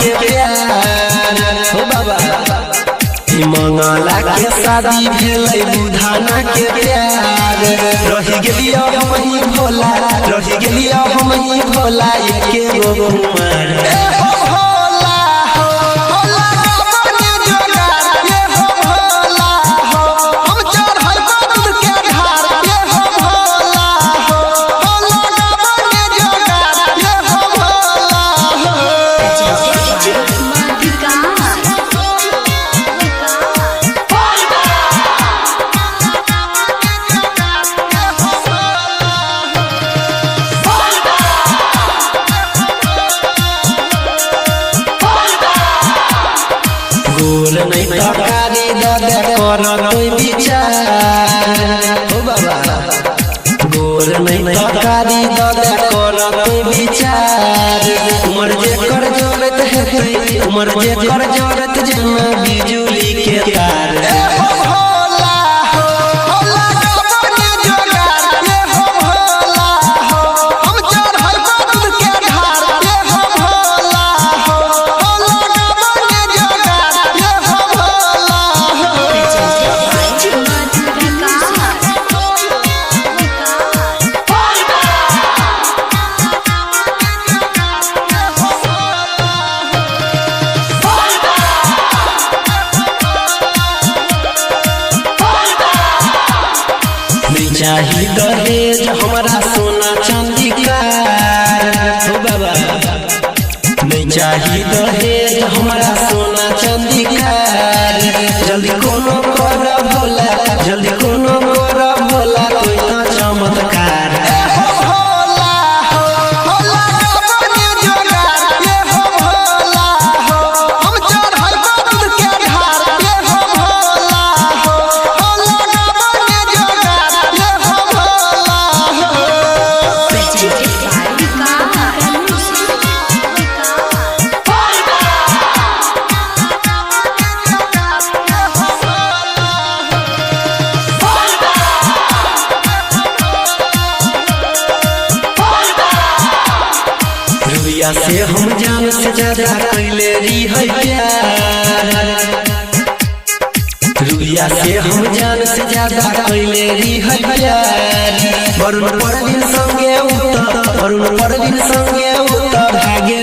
के प्यार हो बाबा मंगला के शादी भेलै बुधाना के प्यार रही गेलियो हमही भोला रही गेलियो हमही भोला एके गो कुमार गोर नहीं तकारी दे कर कोई विचार हो बाबा गोर नहीं तकारी दे कर कोई विचार उमर जे कर जरूरत है उमर जे कर जरूरत जेना बिजुली के तार चाही दहेज हमारा सोना चांदी का हो बाबा नहीं चाही दहेज हमारा सोना चांदी का जल्दी कोनो कर भोला जल्दी कोनो कर भोला कोई ना चमत्कार रुइया से हम जान से ज्यादा कैले री है प्यार रुइया से हम जान से ज्यादा कैले री है प्यार वरुण परवीन संगे उतर वरुण परवीन संगे उतर भागे